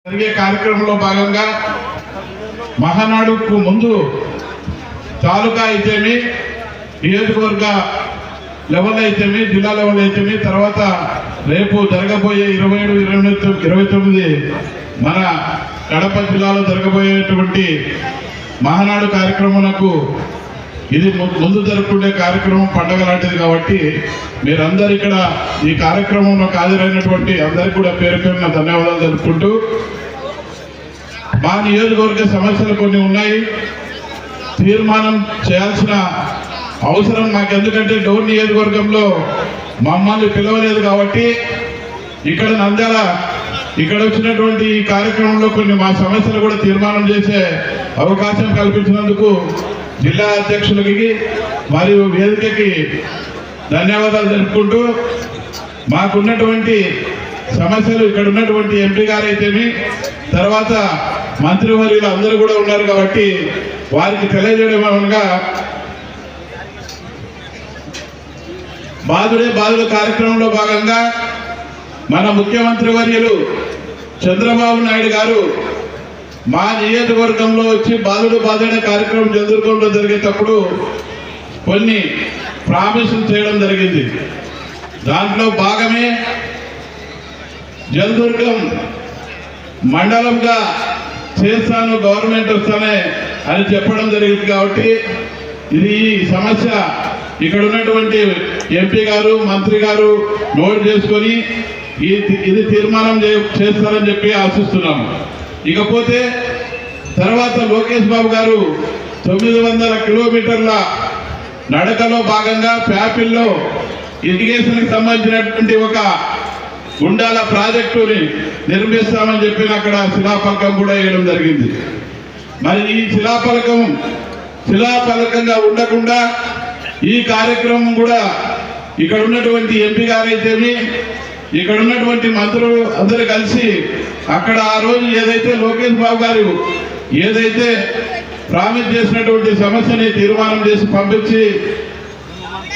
జరిగే కార్యక్రమంలో భాగంగా మహానాడుకు ముందు తాలూకా అయితేమి, నియోజకవర్గ లెవెల్ అయితేమి, జిల్లా లెవెల్ అయితేమి, తర్వాత రేపు జరగబోయే 27, 29 మన కడప జిల్లాలో జరగబోయేటువంటి మహానాడు కార్యక్రమాలకు ఇది ముందు జరుపుకునే కార్యక్రమం పండగ లాంటిది కాబట్టి మీరందరూ ఇక్కడ ఈ కార్యక్రమంలో హాజరైనటువంటి అందరికీ కూడా పేరు పేరున ధన్యవాదాలు తెలుపుకుంటూ, మా నియోజకవర్గ సమస్యలు కొన్ని ఉన్నాయి, తీర్మానం చేయాల్సిన అవసరం మాకు. ఎందుకంటే డోర్ నియోజకవర్గంలో మమ్మల్ని పిలవలేదు కాబట్టి ఇక్కడ నంద్యాల ఇక్కడ వచ్చినటువంటి ఈ కార్యక్రమంలో కొన్ని మా సమస్యలు కూడా తీర్మానం చేసే అవకాశం కల్పించినందుకు జిల్లా అధ్యక్షులకి మరియు వేదికకి ధన్యవాదాలు తెలుపుకుంటూ, మాకున్నటువంటి సమస్యలు ఇక్కడ ఉన్నటువంటి ఎంపీ గారు అయితేమి, తర్వాత మంత్రివర్యులు అందరూ కూడా ఉన్నారు కాబట్టి వారికి తెలియజేయడంగా బాధుడే బాధుడు కార్యక్రమంలో భాగంగా మన ముఖ్యమంత్రి వర్యులు చంద్రబాబు నాయుడు గారు మా నియోజకవర్గంలో వచ్చి బాధుడు బాధుడే కార్యక్రమం జల్దుర్గంలో జరిగేటప్పుడు కొన్ని ప్రామిసులు చేయడం జరిగింది. దాంట్లో భాగమే జల్దుర్గం మండలంగా చేస్తాను, గవర్నమెంట్ వస్తానే అని చెప్పడం జరిగింది. కాబట్టి ఇది ఈ సమస్య ఇక్కడ ఉన్నటువంటి ఎంపీ గారు, మంత్రి గారు నోట్ చేసుకొని ఇది తీర్మానం చేస్తారని చెప్పి ఆశిస్తున్నాము. ఇకపోతే తర్వాత లోకేష్ బాబు గారు 900 కిలోమీటర్ల నడకలో భాగంగా ప్యాపిల్లో ఇరిగేషన్కి సంబంధించినటువంటి ఒక గుండాల ప్రాజెక్టుని నిర్మిస్తామని చెప్పి అక్కడ శిలాఫలకం కూడా వేయడం జరిగింది. మరి ఈ శిలాఫలకంగా ఉండకుండా ఈ కార్యక్రమం కూడా ఇక్కడ ఉన్నటువంటి ఎంపీ గారైతేమి, ఇక్కడ ఉన్నటువంటి మంత్రులు అందరూ కలిసి అక్కడ ఆ రోజు ఏదైతే లోకేష్ బాబు గారు ఏదైతే ప్రామిస్ చేసినటువంటి సమస్యని తీర్మానం చేసి పంపించి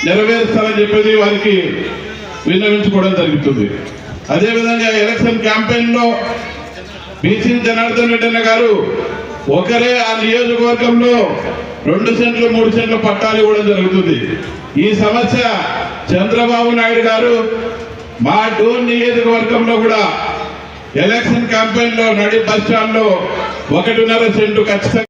నెరవేరుస్తారని చెప్పేది వారికి విన్నవించుకోవడం జరుగుతుంది. అదేవిధంగా ఎలక్షన్ క్యాంపెయిన్ లో బీసీ జనార్దన్ రెడ్డి గారు ఒకరే ఆ నియోజకవర్గంలో 2 సెంట్లు 3 సెంట్లు పట్టాలు ఇవ్వడం జరుగుతుంది. ఈ సమస్య చంద్రబాబు నాయుడు గారు మా డోర్ నియోజకవర్గంలో కూడా ఎలక్షన్ క్యాంపెయిన్ లో నడి బస్ స్టాండ్ లో 1.5 సెంటు ఖచ్చితంగా